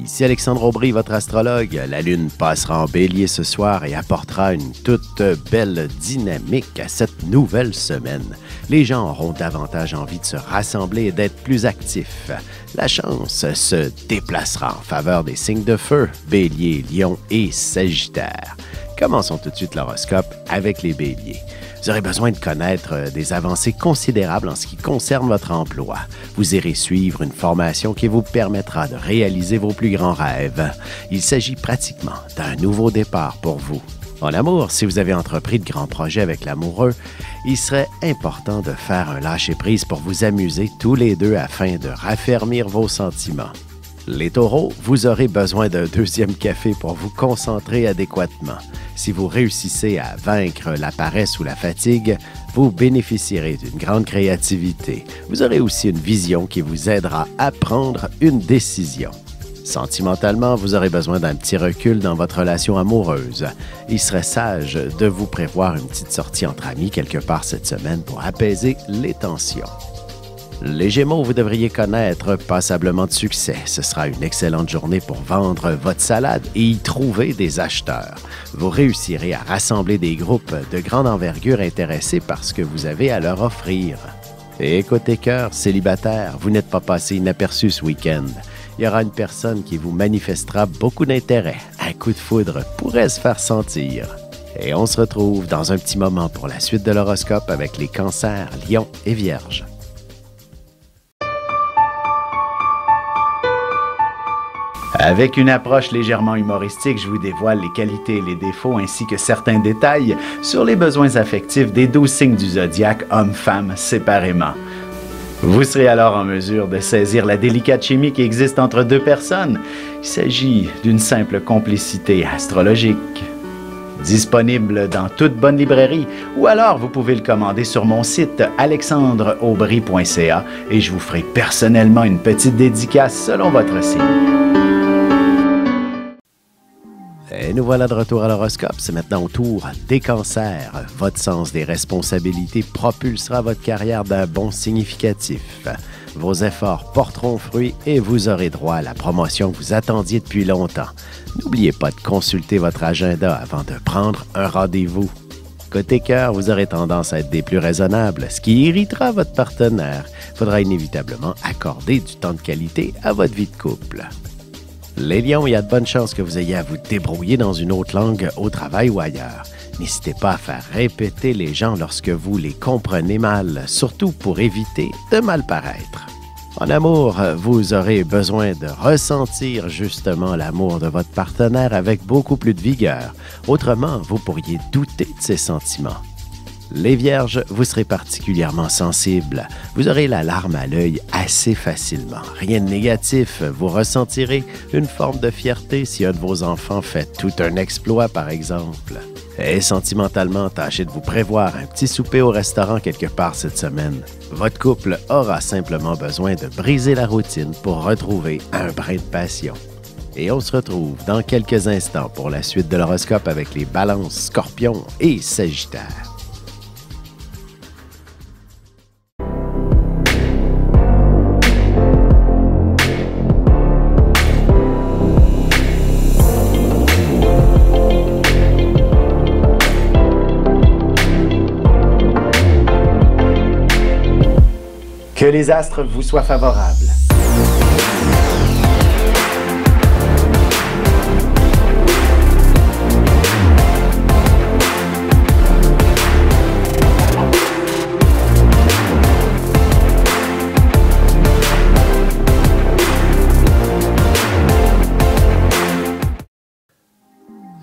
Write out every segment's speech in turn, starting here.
Ici Alexandre Aubry, votre astrologue. La Lune passera en Bélier ce soir et apportera une toute belle dynamique à cette nouvelle semaine. Les gens auront davantage envie de se rassembler et d'être plus actifs. La chance se déplacera en faveur des signes de feu, Bélier, Lion et Sagittaire. Commençons tout de suite l'horoscope avec les Béliers. Vous aurez besoin de connaître des avancées considérables en ce qui concerne votre emploi. Vous irez suivre une formation qui vous permettra de réaliser vos plus grands rêves. Il s'agit pratiquement d'un nouveau départ pour vous. En amour, si vous avez entrepris de grands projets avec l'amoureux, il serait important de faire un lâcher-prise pour vous amuser tous les deux afin de raffermir vos sentiments. Les taureaux, vous aurez besoin d'un deuxième café pour vous concentrer adéquatement. Si vous réussissez à vaincre la paresse ou la fatigue, vous bénéficierez d'une grande créativité. Vous aurez aussi une vision qui vous aidera à prendre une décision. Sentimentalement, vous aurez besoin d'un petit recul dans votre relation amoureuse. Il serait sage de vous prévoir une petite sortie entre amis quelque part cette semaine pour apaiser les tensions. Les Gémeaux, vous devriez connaître passablement de succès. Ce sera une excellente journée pour vendre votre salade et y trouver des acheteurs. Vous réussirez à rassembler des groupes de grande envergure intéressés par ce que vous avez à leur offrir. Et côté cœur, célibataire, vous n'êtes pas passé inaperçu ce week-end. Il y aura une personne qui vous manifestera beaucoup d'intérêt. Un coup de foudre pourrait se faire sentir. Et on se retrouve dans un petit moment pour la suite de l'horoscope avec les Cancers, Lions et Vierges. Avec une approche légèrement humoristique, je vous dévoile les qualités et les défauts ainsi que certains détails sur les besoins affectifs des 12 signes du zodiaque, hommes-femmes séparément. Vous serez alors en mesure de saisir la délicate chimie qui existe entre deux personnes. Il s'agit d'une simple complicité astrologique. Disponible dans toute bonne librairie ou alors vous pouvez le commander sur mon site alexandreaubry.ca et je vous ferai personnellement une petite dédicace selon votre signe. Et nous voilà de retour à l'horoscope. C'est maintenant au tour des Cancers. Votre sens des responsabilités propulsera votre carrière d'un bond significatif. Vos efforts porteront fruit et vous aurez droit à la promotion que vous attendiez depuis longtemps. N'oubliez pas de consulter votre agenda avant de prendre un rendez-vous. Côté cœur, vous aurez tendance à être des plus raisonnables, ce qui irritera votre partenaire. Il faudra inévitablement accorder du temps de qualité à votre vie de couple. Les Lions, il y a de bonnes chances que vous ayez à vous débrouiller dans une autre langue au travail ou ailleurs. N'hésitez pas à faire répéter les gens lorsque vous les comprenez mal, surtout pour éviter de mal paraître. En amour, vous aurez besoin de ressentir justement l'amour de votre partenaire avec beaucoup plus de vigueur. Autrement, vous pourriez douter de ses sentiments. Les Vierges, vous serez particulièrement sensibles. Vous aurez la larme à l'œil assez facilement. Rien de négatif, vous ressentirez une forme de fierté si un de vos enfants fait tout un exploit, par exemple. Et sentimentalement, tâchez de vous prévoir un petit souper au restaurant quelque part cette semaine. Votre couple aura simplement besoin de briser la routine pour retrouver un brin de passion. Et on se retrouve dans quelques instants pour la suite de l'horoscope avec les Balances, Scorpions et Sagittaires. Que les astres vous soient favorables.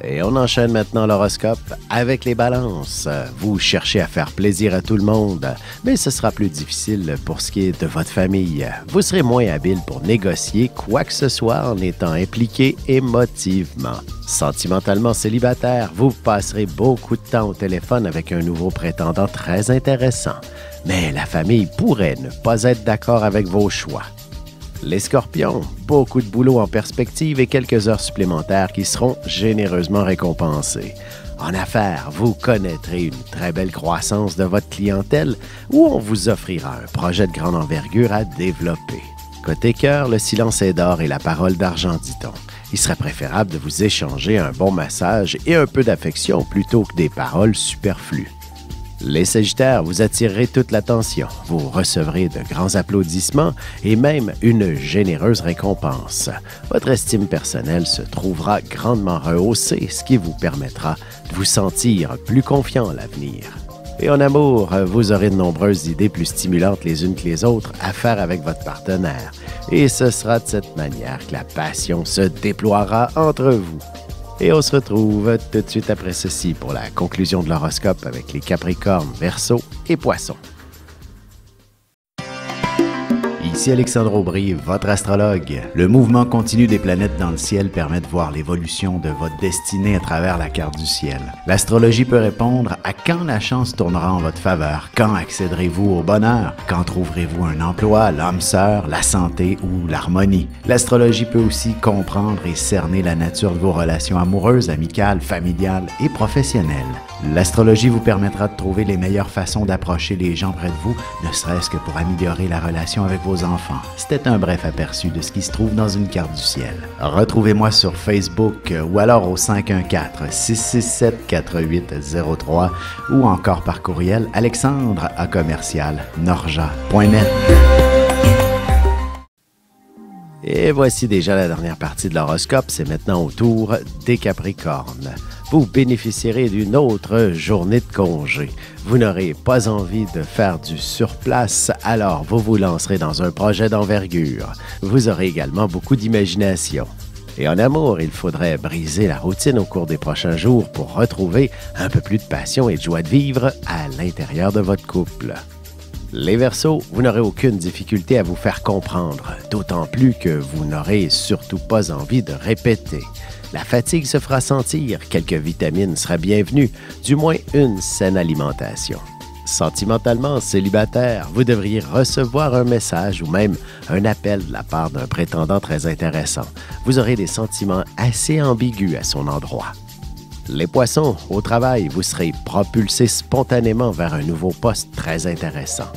Et on enchaîne maintenant l'horoscope avec les Balances. Vous cherchez à faire plaisir à tout le monde, mais ce sera plus difficile pour ce qui est de votre famille. Vous serez moins habile pour négocier quoi que ce soit en étant impliqué émotivement. Sentimentalement célibataire, vous passerez beaucoup de temps au téléphone avec un nouveau prétendant très intéressant. Mais la famille pourrait ne pas être d'accord avec vos choix. Les Scorpions, beaucoup de boulot en perspective et quelques heures supplémentaires qui seront généreusement récompensées. En affaires, vous connaîtrez une très belle croissance de votre clientèle où on vous offrira un projet de grande envergure à développer. Côté cœur, le silence est d'or et la parole d'argent, dit-on. Il serait préférable de vous échanger un bon massage et un peu d'affection plutôt que des paroles superflues. Les Sagittaires, vous attirerez toute l'attention. Vous recevrez de grands applaudissements et même une généreuse récompense. Votre estime personnelle se trouvera grandement rehaussée, ce qui vous permettra de vous sentir plus confiant à l'avenir. Et en amour, vous aurez de nombreuses idées plus stimulantes les unes que les autres à faire avec votre partenaire. Et ce sera de cette manière que la passion se déploiera entre vous. Et on se retrouve tout de suite après ceci pour la conclusion de l'horoscope avec les Capricornes, Verseaux et Poissons. Ici Alexandre Aubry, votre astrologue. Le mouvement continu des planètes dans le ciel permet de voir l'évolution de votre destinée à travers la carte du ciel. L'astrologie peut répondre à quand la chance tournera en votre faveur, quand accéderez-vous au bonheur, quand trouverez-vous un emploi, l'âme sœur, la santé ou l'harmonie. L'astrologie peut aussi comprendre et cerner la nature de vos relations amoureuses, amicales, familiales et professionnelles. L'astrologie vous permettra de trouver les meilleures façons d'approcher les gens près de vous, ne serait-ce que pour améliorer la relation avec vos enfants. C'était un bref aperçu de ce qui se trouve dans une carte du ciel. Retrouvez-moi sur Facebook ou alors au 514-667-4803 ou encore par courriel alexandre@norja.net. Et voici déjà la dernière partie de l'horoscope, c'est maintenant au tour des Capricornes. Vous bénéficierez d'une autre journée de congé. Vous n'aurez pas envie de faire du surplace, alors vous vous lancerez dans un projet d'envergure. Vous aurez également beaucoup d'imagination. Et en amour, il faudrait briser la routine au cours des prochains jours pour retrouver un peu plus de passion et de joie de vivre à l'intérieur de votre couple. Les Verseaux, vous n'aurez aucune difficulté à vous faire comprendre, d'autant plus que vous n'aurez surtout pas envie de répéter. La fatigue se fera sentir, quelques vitamines seraient bienvenues, du moins une saine alimentation. Sentimentalement célibataire, vous devriez recevoir un message ou même un appel de la part d'un prétendant très intéressant. Vous aurez des sentiments assez ambigus à son endroit. Les Poissons, au travail, vous serez propulsés spontanément vers un nouveau poste très intéressant.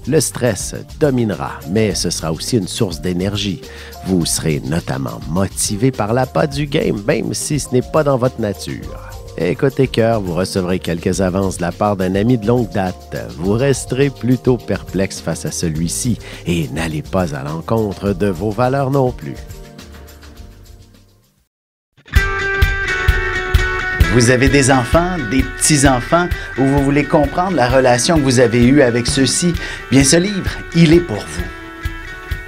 Le stress dominera, mais ce sera aussi une source d'énergie. Vous serez notamment motivé par l'appât du game, même si ce n'est pas dans votre nature. Et côté cœur, vous recevrez quelques avances de la part d'un ami de longue date. Vous resterez plutôt perplexe face à celui-ci et n'allez pas à l'encontre de vos valeurs non plus. Vous avez des enfants, des petits-enfants, ou vous voulez comprendre la relation que vous avez eue avec ceux-ci? Bien, ce livre, il est pour vous.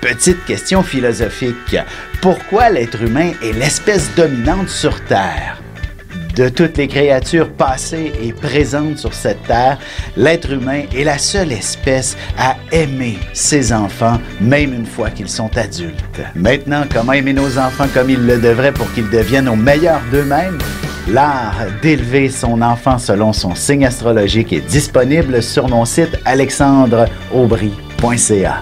Petite question philosophique. Pourquoi l'être humain est l'espèce dominante sur Terre? De toutes les créatures passées et présentes sur cette terre, l'être humain est la seule espèce à aimer ses enfants, même une fois qu'ils sont adultes. Maintenant, comment aimer nos enfants comme ils le devraient pour qu'ils deviennent au meilleur d'eux-mêmes? L'art d'élever son enfant selon son signe astrologique est disponible sur mon site alexandreaubry.ca.